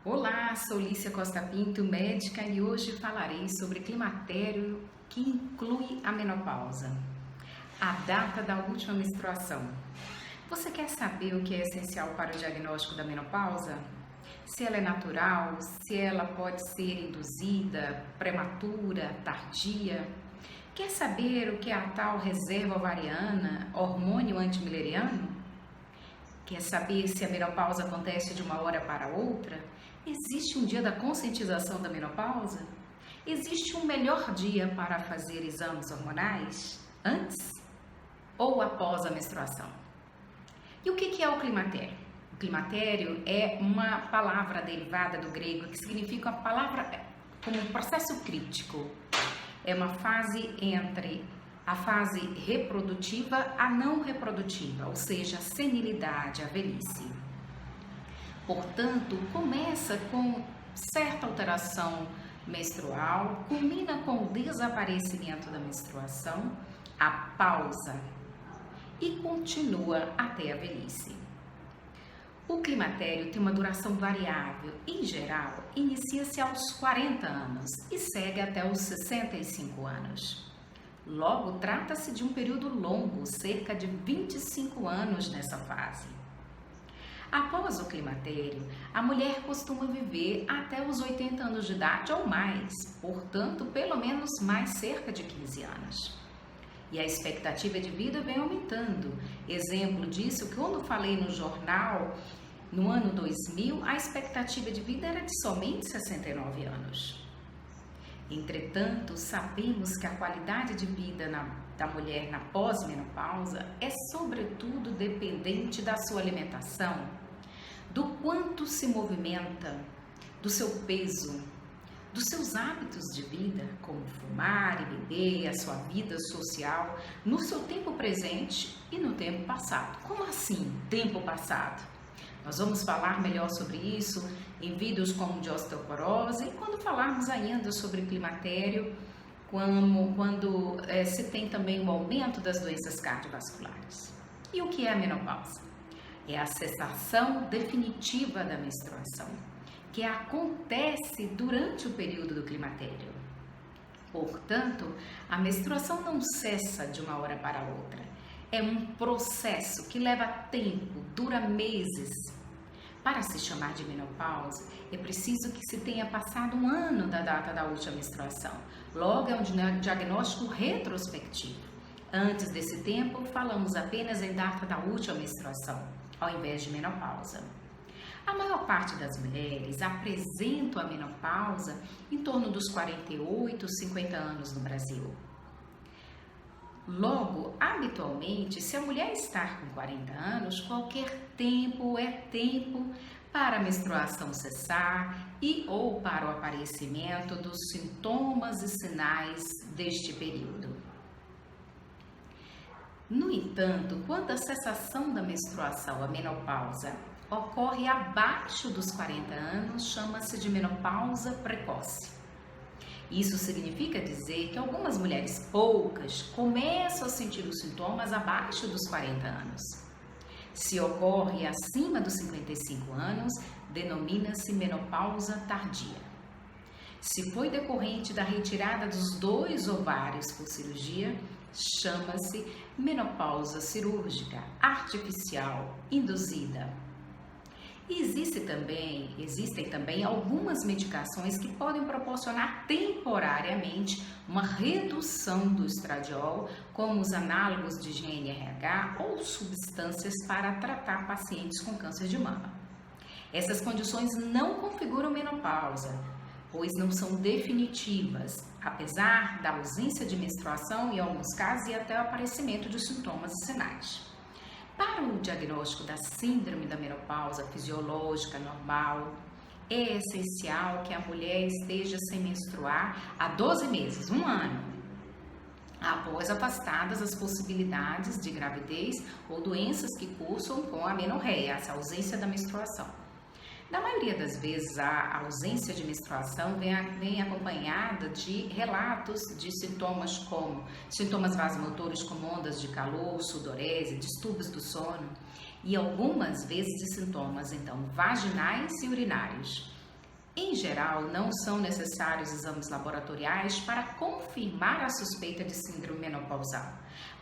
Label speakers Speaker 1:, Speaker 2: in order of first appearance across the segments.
Speaker 1: Olá, sou Lícia Costa Pinto, médica, e hoje falarei sobre climatério que inclui a menopausa. A data da última menstruação. Você quer saber o que é essencial para o diagnóstico da menopausa? Se ela é natural, se ela pode ser induzida, prematura, tardia? Quer saber o que é a tal reserva ovariana, hormônio antimileriano? Quer saber se a menopausa acontece de uma hora para outra? Existe um dia da conscientização da menopausa? Existe um melhor dia para fazer exames hormonais? Antes ou após a menstruação? E o que é o climatério? O climatério é uma palavra derivada do grego que significa a palavra como um processo crítico. É uma fase entre a fase reprodutiva a não reprodutiva, ou seja, a senilidade, a velhice. Portanto, começa com certa alteração menstrual, culmina com o desaparecimento da menstruação, a pausa e continua até a velhice. O climatério tem uma duração variável, em geral, inicia-se aos 40 anos e segue até os 65 anos. Logo, trata-se de um período longo, cerca de 25 anos nessa fase. Após o climatério, a mulher costuma viver até os 80 anos de idade ou mais, portanto, pelo menos mais cerca de 15 anos. E a expectativa de vida vem aumentando. Exemplo disso, que quando falei no jornal, no ano 2000, a expectativa de vida era de somente 69 anos. Entretanto, sabemos que a qualidade de vida da mulher na pós-menopausa é sobretudo dependente da sua alimentação, do quanto se movimenta, do seu peso, dos seus hábitos de vida, como fumar e beber, a sua vida social, no seu tempo presente e no tempo passado. Como assim, tempo passado? Nós vamos falar melhor sobre isso em vídeos como de osteoporose e quando falarmos ainda sobre climatério, quando se tem também um aumento das doenças cardiovasculares. E o que é a menopausa? É a cessação definitiva da menstruação, que acontece durante o período do climatério. Portanto, a menstruação não cessa de uma hora para outra. É um processo que leva tempo, dura meses. Para se chamar de menopausa, é preciso que se tenha passado um ano da data da última menstruação. Logo, é um diagnóstico retrospectivo. Antes desse tempo, falamos apenas em data da última menstruação, ao invés de menopausa. A maior parte das mulheres apresentam a menopausa em torno dos 48, 50 anos no Brasil. Logo, habitualmente, se a mulher está com 40 anos, qualquer tempo é tempo para a menstruação cessar e ou para o aparecimento dos sintomas e sinais deste período. No entanto, quando a cessação da menstruação, a menopausa, ocorre abaixo dos 40 anos, chama-se de menopausa precoce. Isso significa dizer que algumas mulheres, poucas, começam a sentir os sintomas abaixo dos 40 anos. Se ocorre acima dos 55 anos, denomina-se menopausa tardia. Se foi decorrente da retirada dos 2 ovários por cirurgia, chama-se menopausa cirúrgica, artificial, induzida. E existem também algumas medicações que podem proporcionar temporariamente uma redução do estradiol, como os análogos de GnRH ou substâncias para tratar pacientes com câncer de mama. Essas condições não configuram menopausa, pois não são definitivas, apesar da ausência de menstruação em alguns casos e até o aparecimento de sintomas e sinais. Para o diagnóstico da síndrome da menopausa fisiológica normal, é essencial que a mulher esteja sem menstruar há 12 meses, um ano, após afastadas as possibilidades de gravidez ou doenças que cursam com a menorreia, essa ausência da menstruação. Na maioria das vezes, a ausência de menstruação vem acompanhada de relatos de sintomas como sintomas vasomotores como ondas de calor, sudorese, distúrbios do sono e algumas vezes de sintomas, então, vaginais e urinários. Em geral, não são necessários exames laboratoriais para confirmar a suspeita de síndrome menopausal,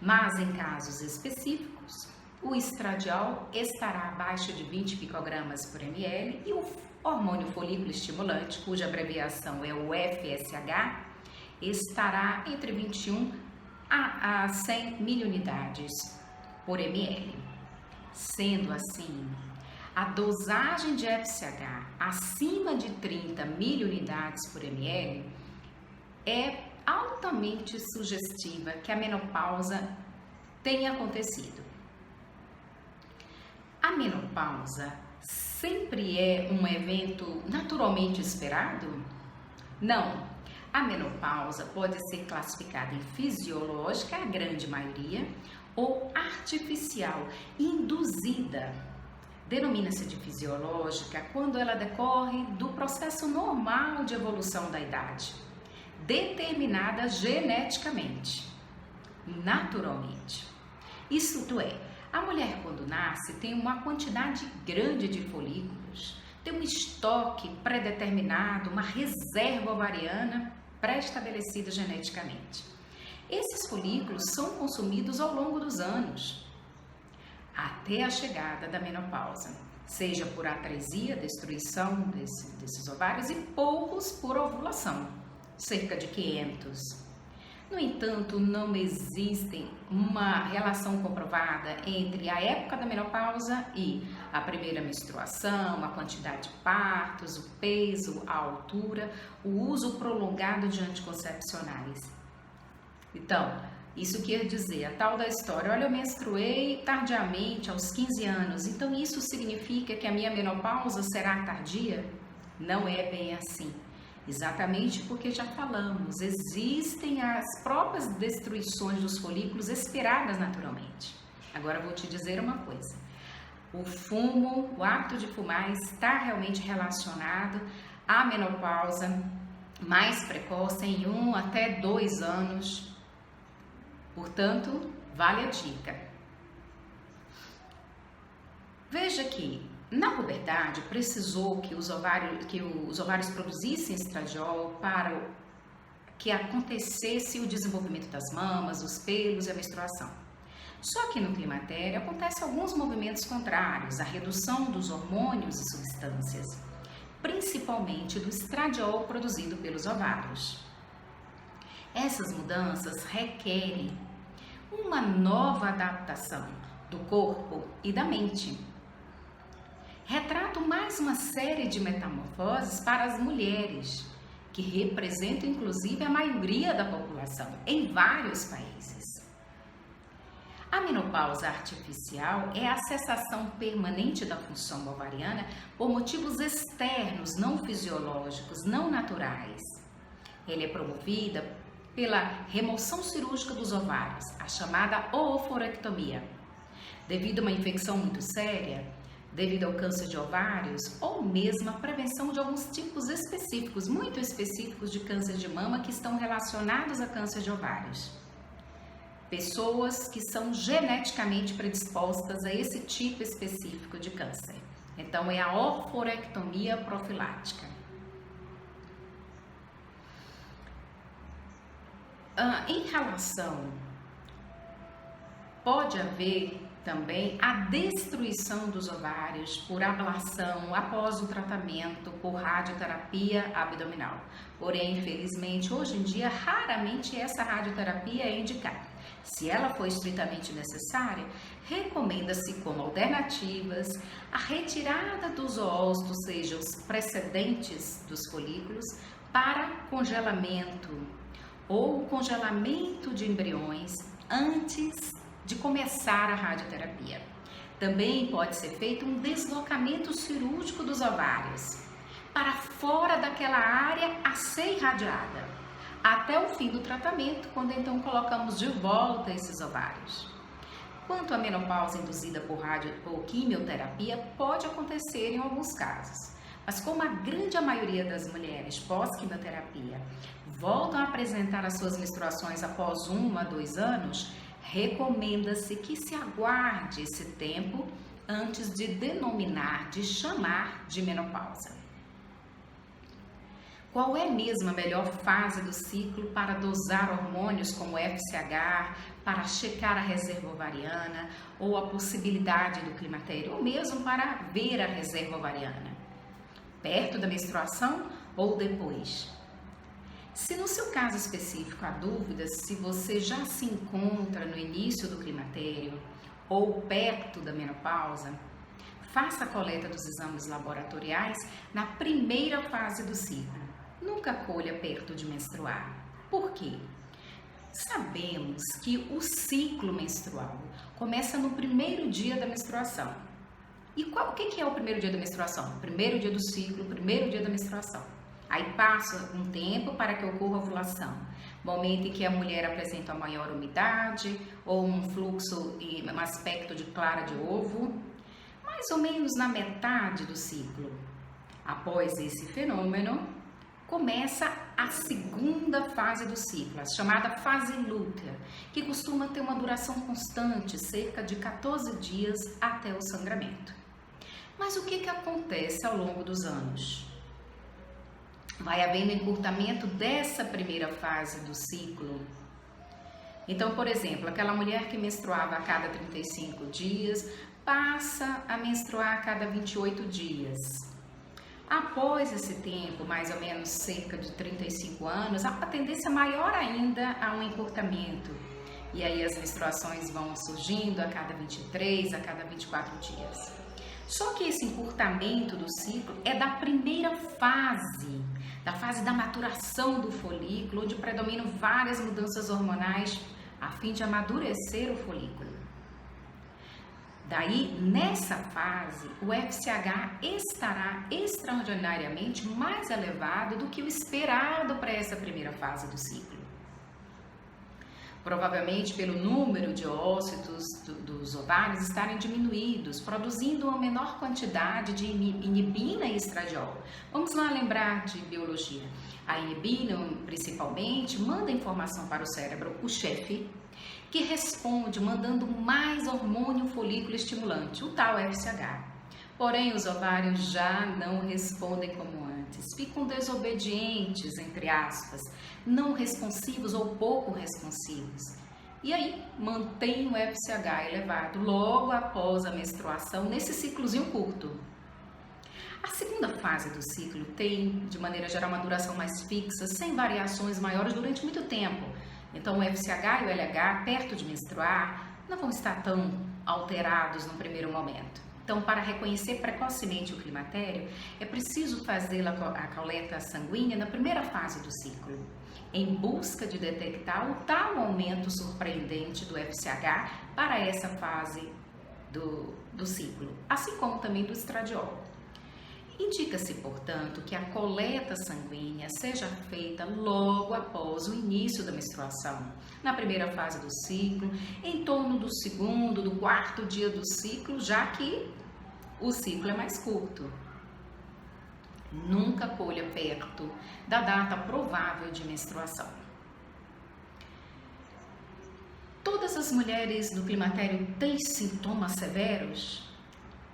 Speaker 1: mas em casos específicos, o estradiol estará abaixo de 20 picogramas por ml e o hormônio folículo estimulante, cuja abreviação é o FSH, estará entre 21 a 100 miliunidades por ml. Sendo assim, a dosagem de FSH acima de 30 miliunidades por ml é altamente sugestiva que a menopausa tenha acontecido. A menopausa sempre é um evento naturalmente esperado? Não. A menopausa pode ser classificada em fisiológica, a grande maioria, ou artificial, induzida. Denomina-se de fisiológica quando ela decorre do processo normal de evolução da idade, determinada geneticamente, naturalmente. Isto é, a mulher quando nasce tem uma quantidade grande de folículos, tem um estoque pré-determinado, uma reserva ovariana pré-estabelecida geneticamente. Esses folículos são consumidos ao longo dos anos, até a chegada da menopausa, seja por atresia, destruição desses ovários, e poucos por ovulação, cerca de 500. No entanto, não existe uma relação comprovada entre a época da menopausa e a primeira menstruação, a quantidade de partos, o peso, a altura, o uso prolongado de anticoncepcionais. Então, isso quer dizer, a tal da história, olha, eu menstruei tardiamente, aos 15 anos, então isso significa que a minha menopausa será tardia? Não é bem assim. Exatamente porque já falamos, existem as próprias destruições dos folículos esperadas naturalmente. Agora eu vou te dizer uma coisa, o fumo, o hábito de fumar está realmente relacionado à menopausa mais precoce em 1 até 2 anos, portanto, vale a dica. Veja que na puberdade, precisou que os ovários produzissem estradiol para que acontecesse o desenvolvimento das mamas, os pelos e a menstruação. Só que no climatério acontecem alguns movimentos contrários, a redução dos hormônios e substâncias, principalmente do estradiol produzido pelos ovários. Essas mudanças requerem uma nova adaptação do corpo e da mente. Retrato mais uma série de metamorfoses para as mulheres, que representam inclusive a maioria da população em vários países. A menopausa artificial é a cessação permanente da função ovariana por motivos externos, não fisiológicos, não naturais. Ela é promovida pela remoção cirúrgica dos ovários, a chamada ooforectomia. Devido a uma infecção muito séria, devido ao câncer de ovários ou mesmo a prevenção de alguns tipos específicos, muito específicos de câncer de mama que estão relacionados a câncer de ovários. Pessoas que são geneticamente predispostas a esse tipo específico de câncer. Então, é a ooforectomia profilática. Em relação, pode haver também a destruição dos ovários por ablação após o tratamento por radioterapia abdominal. Porém, infelizmente, hoje em dia, raramente essa radioterapia é indicada. Se ela for estritamente necessária, recomenda-se como alternativas a retirada dos oócitos, ou seja, os precedentes dos folículos, para congelamento ou congelamento de embriões antes de começar a radioterapia. Também pode ser feito um deslocamento cirúrgico dos ovários para fora daquela área a ser irradiada, até o fim do tratamento, quando então colocamos de volta esses ovários. Quanto à menopausa induzida por quimioterapia, pode acontecer em alguns casos. Mas como a grande maioria das mulheres pós-quimioterapia voltam a apresentar as suas menstruações após 1 a 2 anos, recomenda-se que se aguarde esse tempo antes de denominar, de chamar de menopausa. qual é mesmo a melhor fase do ciclo para dosar hormônios como FSH, para checar a reserva ovariana ou a possibilidade do climatério, ou mesmo para ver a reserva ovariana? Perto da menstruação ou depois? Se no seu caso específico há dúvidas se você já se encontra no início do climatério ou perto da menopausa, faça a coleta dos exames laboratoriais na primeira fase do ciclo. Nunca colha perto de menstruar. Por quê? Sabemos que o ciclo menstrual começa no primeiro dia da menstruação. E o que é o primeiro dia da menstruação? O primeiro dia do ciclo, o primeiro dia da menstruação. Aí passa um tempo para que ocorra a ovulação, momento em que a mulher apresenta uma maior umidade ou um fluxo e um aspecto de clara de ovo, mais ou menos na metade do ciclo. Após esse fenômeno, começa a segunda fase do ciclo, a chamada fase lútea, que costuma ter uma duração constante, cerca de 14 dias até o sangramento. Mas o que acontece ao longo dos anos? Vai havendo encurtamento dessa primeira fase do ciclo. Então, por exemplo, aquela mulher que menstruava a cada 35 dias passa a menstruar a cada 28 dias. Após esse tempo, mais ou menos cerca de 35 anos, há uma tendência maior ainda a um encurtamento. E aí as menstruações vão surgindo a cada 23, a cada 24 dias. Só que esse encurtamento do ciclo é da primeira fase, da fase da maturação do folículo, onde predominam várias mudanças hormonais a fim de amadurecer o folículo. Daí, nessa fase, o FSH estará extraordinariamente mais elevado do que o esperado para essa primeira fase do ciclo. Provavelmente pelo número de ócitos dos ovários estarem diminuídos, produzindo uma menor quantidade de inibina e estradiol. Vamos lá lembrar de biologia. A inibina, principalmente, manda informação para o cérebro, o chefe, que responde mandando mais hormônio folículo estimulante, o tal FSH. Porém, os ovários já não respondem como antes, ficam desobedientes, entre aspas, não responsivos ou pouco responsivos. E aí, mantém o FSH elevado logo após a menstruação, nesse ciclozinho curto. A segunda fase do ciclo tem, de maneira geral, uma duração mais fixa, sem variações maiores durante muito tempo. Então, o FSH e o LH, perto de menstruar, não vão estar tão alterados no primeiro momento. Então, para reconhecer precocemente o climatério, é preciso fazer a coleta sanguínea na primeira fase do ciclo, em busca de detectar o tal aumento surpreendente do FSH para essa fase do ciclo, assim como também do estradiol. Indica-se, portanto, que a coleta sanguínea seja feita logo após o início da menstruação, na primeira fase do ciclo, em torno do segundo, do quarto dia do ciclo, já que o ciclo é mais curto. Nunca colha perto da data provável de menstruação. Todas as mulheres no climatério têm sintomas severos?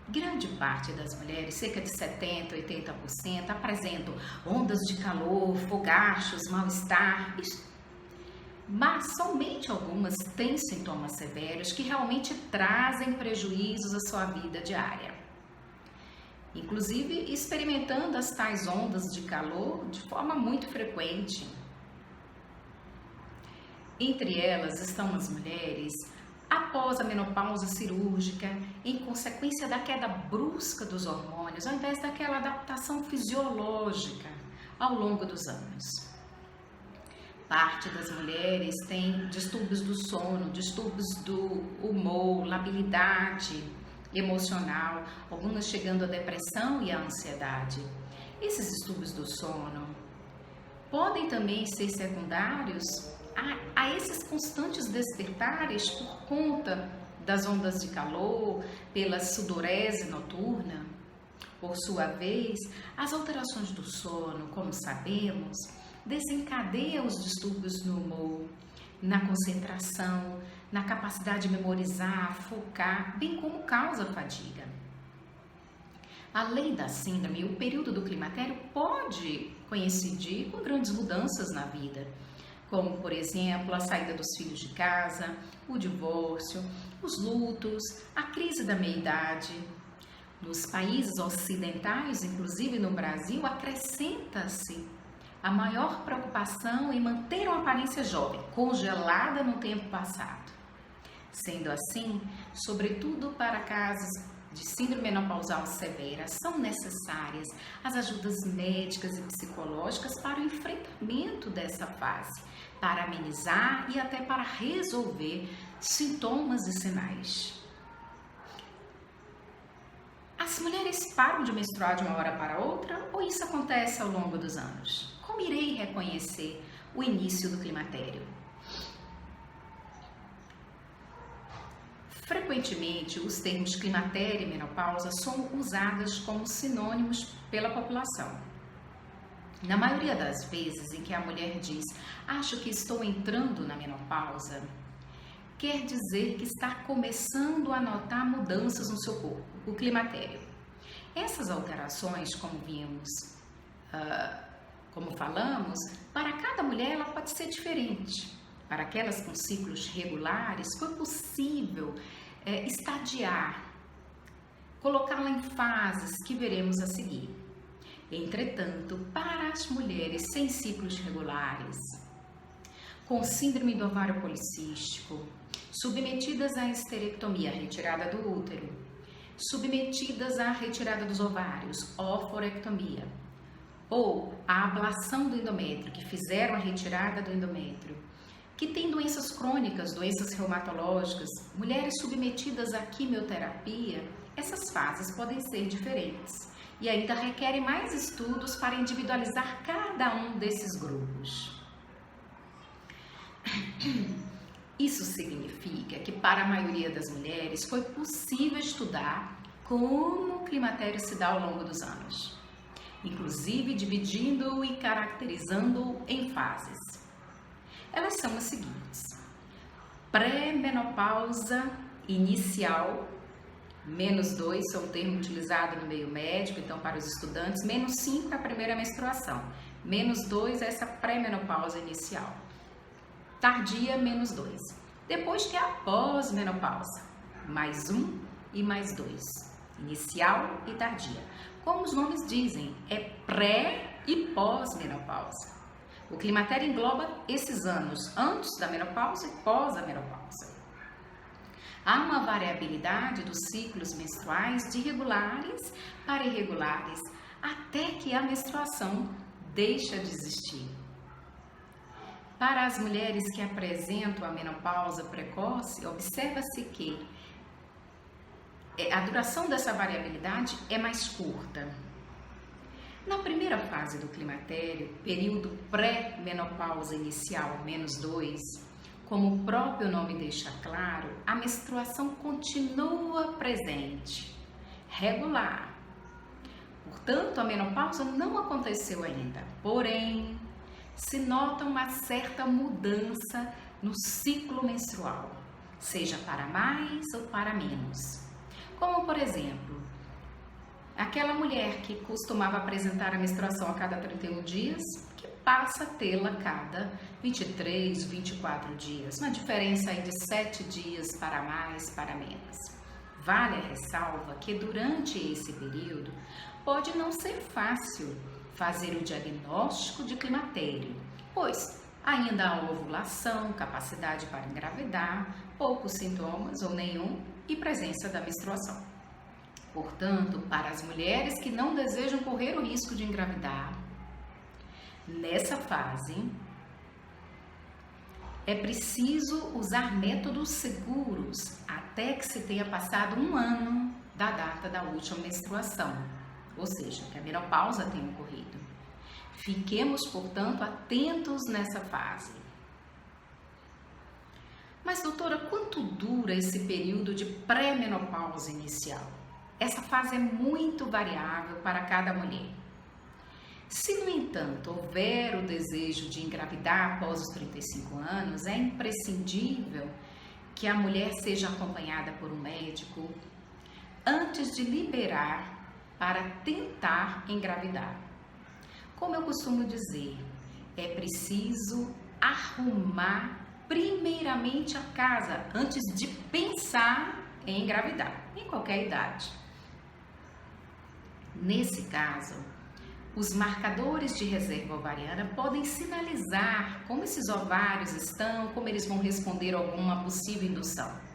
Speaker 1: Grande parte das mulheres, cerca de 70%, 80%, apresentam ondas de calor, fogachos, mal-estar, mas somente algumas têm sintomas severos que realmente trazem prejuízos à sua vida diária. Inclusive experimentando as tais ondas de calor de forma muito frequente. Entre elas estão as mulheres após a menopausa cirúrgica, em consequência da queda brusca dos hormônios, ao invés daquela adaptação fisiológica ao longo dos anos. Parte das mulheres tem distúrbios do sono, distúrbios do humor, labilidade emocional, algumas chegando à depressão e à ansiedade. Esses distúrbios do sono podem também ser secundários a esses constantes despertares por conta das ondas de calor, pela sudorese noturna. Por sua vez, as alterações do sono, como sabemos, desencadeiam os distúrbios no humor, na concentração, na capacidade de memorizar, focar, bem como causa fadiga. Além da síndrome, o período do climatério pode coincidir com grandes mudanças na vida, como, por exemplo, a saída dos filhos de casa, o divórcio, os lutos, a crise da meia-idade. Nos países ocidentais, inclusive no Brasil, acrescenta-se a maior preocupação em manter uma aparência jovem, congelada no tempo passado. Sendo assim, sobretudo para casos de síndrome menopausal severa, são necessárias as ajudas médicas e psicológicas para o enfrentamento dessa fase, para amenizar e até para resolver sintomas e sinais. As mulheres param de menstruar de uma hora para outra ou isso acontece ao longo dos anos? Como irei reconhecer o início do climatério? Frequentemente, os termos climatério e menopausa são usados como sinônimos pela população. Na maioria das vezes em que a mulher diz "acho que estou entrando na menopausa", quer dizer que está começando a notar mudanças no seu corpo, o climatério. Essas alterações, como falamos, para cada mulher ela pode ser diferente. Para aquelas com ciclos regulares, foi possível estadiar, colocá-la em fases que veremos a seguir. Entretanto, para as mulheres sem ciclos regulares, com síndrome do ovário policístico, submetidas à esterectomia, retirada do útero, submetidas à retirada dos ovários, oforectomia, ou à ablação do endométrio, que fizeram a retirada do endométrio, que têm doenças crônicas, doenças reumatológicas, mulheres submetidas à quimioterapia, essas fases podem ser diferentes e ainda requerem mais estudos para individualizar cada um desses grupos. Isso significa que para a maioria das mulheres foi possível estudar como o climatério se dá ao longo dos anos, inclusive dividindo-o e caracterizando-o em fases. Elas são as seguintes: pré-menopausa inicial, -2 é o termo utilizado no meio médico, então para os estudantes, -5 é a primeira menstruação, -2 é essa pré-menopausa inicial. Tardia, -2. Depois tem a pós-menopausa, +1 e +2. Inicial e tardia. Como os nomes dizem, é pré e pós-menopausa. O climatério engloba esses anos antes da menopausa e pós a menopausa. Há uma variabilidade dos ciclos menstruais de regulares para irregulares até que a menstruação deixa de existir. Para as mulheres que apresentam a menopausa precoce, observa-se que a duração dessa variabilidade é mais curta. Na primeira fase do climatério, período pré-menopausa inicial, -2, como o próprio nome deixa claro, a menstruação continua presente, regular. Portanto, a menopausa não aconteceu ainda, porém, se nota uma certa mudança no ciclo menstrual, seja para mais ou para menos. Como, por exemplo, aquela mulher que costumava apresentar a menstruação a cada 31 dias, que passa a tê-la a cada 23, 24 dias, uma diferença aí de 7 dias para mais, para menos. Vale a ressalva que durante esse período pode não ser fácil fazer o diagnóstico de climatério, pois ainda há ovulação, capacidade para engravidar, poucos sintomas ou nenhum e presença da menstruação. Portanto, para as mulheres que não desejam correr o risco de engravidar, nessa fase, é preciso usar métodos seguros até que se tenha passado 1 ano da data da última menstruação, ou seja, que a menopausa tenha ocorrido. Fiquemos, portanto, atentos nessa fase. Mas, doutora, quanto dura esse período de pré-menopausa inicial? Essa fase é muito variável para cada mulher. Se, no entanto, houver o desejo de engravidar após os 35 anos, é imprescindível que a mulher seja acompanhada por um médico antes de liberar para tentar engravidar. Como eu costumo dizer, é preciso arrumar primeiramente a casa antes de pensar em engravidar, em qualquer idade. Nesse caso, os marcadores de reserva ovariana podem sinalizar como esses ovários estão, como eles vão responder a alguma possível indução.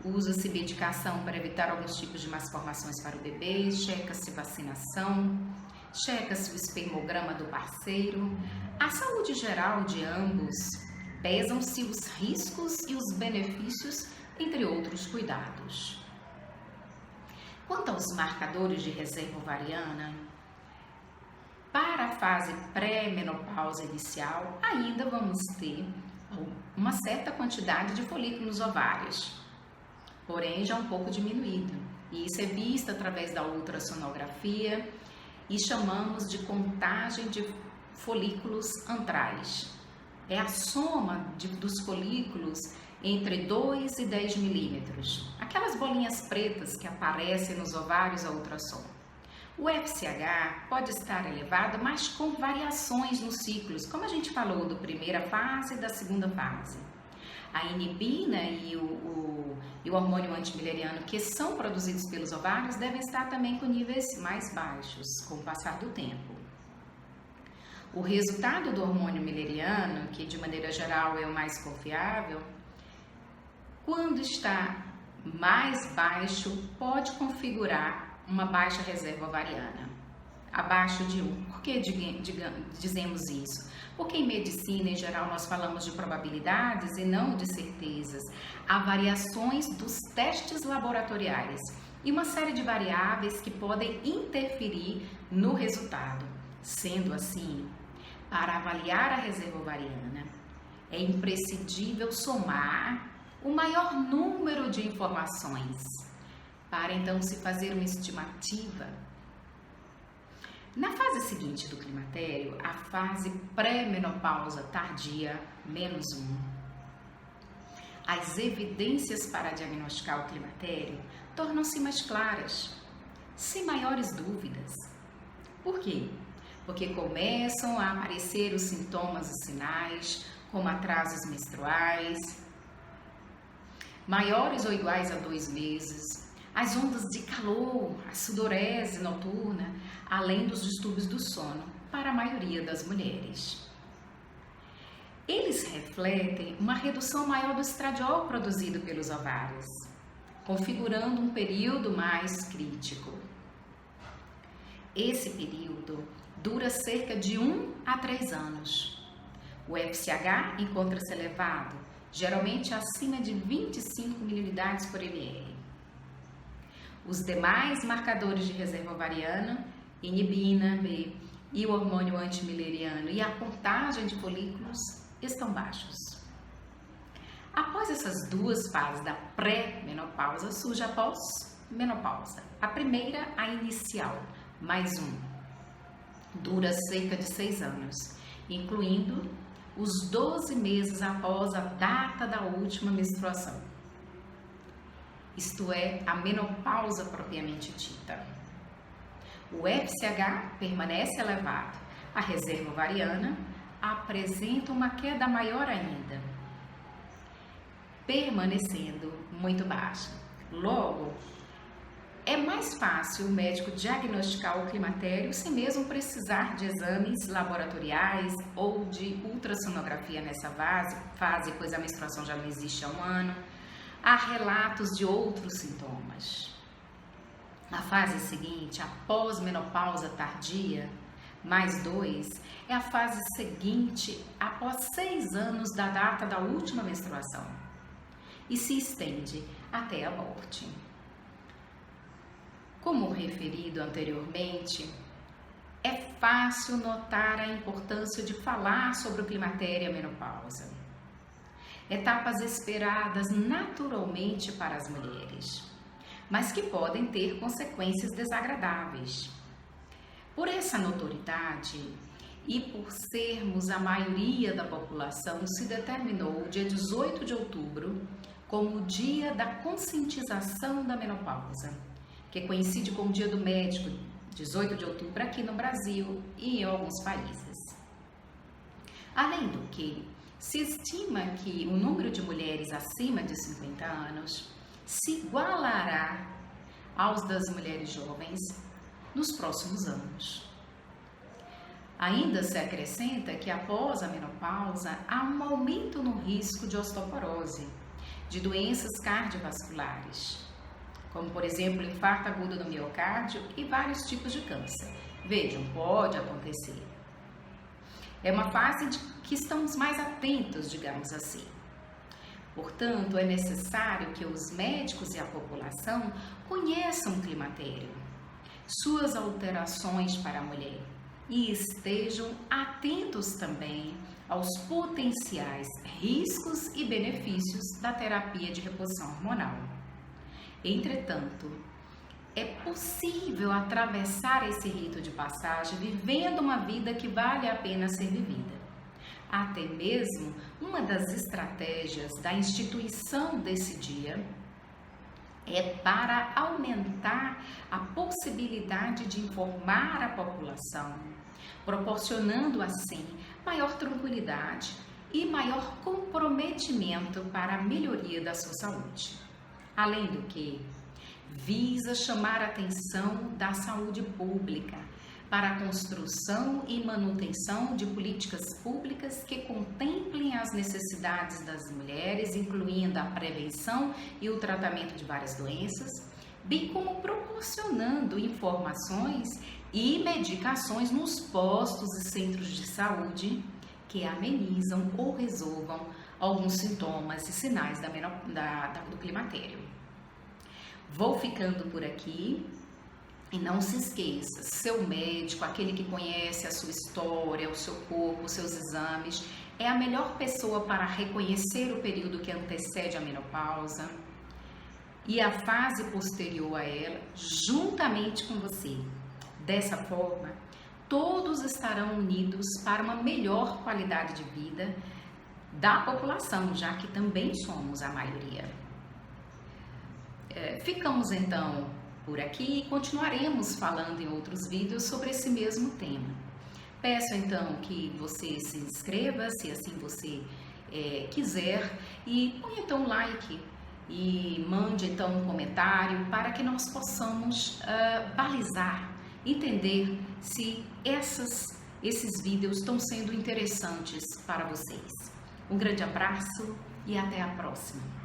Speaker 1: Usa-se medicação para evitar alguns tipos de malformações para o bebê, checa-se vacinação, checa-se o espermograma do parceiro, a saúde geral de ambos, pesam-se os riscos e os benefícios, entre outros cuidados. Quanto aos marcadores de reserva ovariana, para a fase pré-menopausa inicial, ainda vamos ter uma certa quantidade de folículos ovários, porém já um pouco diminuído. E isso é visto através da ultrassonografia e chamamos de contagem de folículos antrais. É a soma dos folículos entre 2 e 10 milímetros, aquelas bolinhas pretas que aparecem nos ovários a ultrassom. O FSH pode estar elevado, mas com variações nos ciclos, como a gente falou da primeira fase e da segunda fase. A inibina e o hormônio antimileriano, que são produzidos pelos ovários, devem estar também com níveis mais baixos com o passar do tempo. O resultado do hormônio mileriano, que de maneira geral é o mais confiável, quando está mais baixo, pode configurar uma baixa reserva ovariana, abaixo de 1. Por que dizemos isso? Porque em medicina, em geral, nós falamos de probabilidades e não de certezas. Há variações dos testes laboratoriais e uma série de variáveis que podem interferir no resultado. Sendo assim, para avaliar a reserva ovariana, é imprescindível somar o maior número de informações para então se fazer uma estimativa. Na fase seguinte do climatério, a fase pré-menopausa tardia, -1, as evidências para diagnosticar o climatério tornam-se mais claras, sem maiores dúvidas. Por quê? Porque começam a aparecer os sintomas e sinais, como atrasos menstruais, maiores ou iguais a 2 meses, as ondas de calor, a sudorese noturna, além dos distúrbios do sono, para a maioria das mulheres. Eles refletem uma redução maior do estradiol produzido pelos ovários, configurando um período mais crítico. Esse período dura cerca de 1 a 3 anos. O FSH encontra-se elevado, geralmente acima de 25 ml por ml. Os demais marcadores de reserva ovariana, inibina B e o hormônio antimileriano e a contagem de folículos estão baixos. Após essas duas fases da pré-menopausa, surge a pós-menopausa. A primeira, a inicial, +1. Dura cerca de 6 anos, incluindo os 12 meses após a data da última menstruação. Isto é, a menopausa propriamente dita. O FSH permanece elevado, a reserva ovariana apresenta uma queda maior ainda, permanecendo muito baixa. Logo, é mais fácil o médico diagnosticar o climatério sem mesmo precisar de exames laboratoriais ou de ultrassonografia nessa fase, pois a menstruação já não existe há 1 ano. Há relatos de outros sintomas. A fase seguinte, a pós-menopausa tardia, +2, é a fase seguinte após 6 anos da data da última menstruação e se estende até a morte. Como referido anteriormente, é fácil notar a importância de falar sobre o climatério e a menopausa. Etapas esperadas naturalmente para as mulheres, mas que podem ter consequências desagradáveis. Por essa notoriedade e por sermos a maioria da população, se determinou o dia 18 de outubro como o dia da conscientização da menopausa, que coincide com o Dia do Médico, 18 de outubro, aqui no Brasil e em alguns países. Além do que, se estima que o número de mulheres acima de 50 anos se igualará aos das mulheres jovens nos próximos anos. Ainda se acrescenta que após a menopausa há um aumento no risco de osteoporose, de doenças cardiovasculares, como por exemplo infarto agudo do miocárdio e vários tipos de câncer. Vejam, pode acontecer. É uma fase de que estamos mais atentos, digamos assim. Portanto, é necessário que os médicos e a população conheçam o climatério, suas alterações para a mulher e estejam atentos também aos potenciais riscos e benefícios da terapia de reposição hormonal. Entretanto, é possível atravessar esse rito de passagem vivendo uma vida que vale a pena ser vivida. Até mesmo uma das estratégias da instituição desse dia é para aumentar a possibilidade de informar a população, proporcionando assim maior tranquilidade e maior comprometimento para a melhoria da sua saúde. Além do que, visa chamar a atenção da saúde pública para a construção e manutenção de políticas públicas que contemplem as necessidades das mulheres, incluindo a prevenção e o tratamento de várias doenças, bem como proporcionando informações e medicações nos postos e centros de saúde que amenizam ou resolvam alguns sintomas e sinais do climatério. Vou ficando por aqui e não se esqueça, seu médico, aquele que conhece a sua história, o seu corpo, os seus exames, é a melhor pessoa para reconhecer o período que antecede a menopausa e a fase posterior a ela, juntamente com você. Dessa forma, todos estarão unidos para uma melhor qualidade de vida da população, já que também somos a maioria. Ficamos então por aqui e continuaremos falando em outros vídeos sobre esse mesmo tema. Peço então que você se inscreva, se assim você quiser, e ponha então um like e mande então um comentário para que nós possamos balizar, entender se esses vídeos estão sendo interessantes para vocês. Um grande abraço e até a próxima!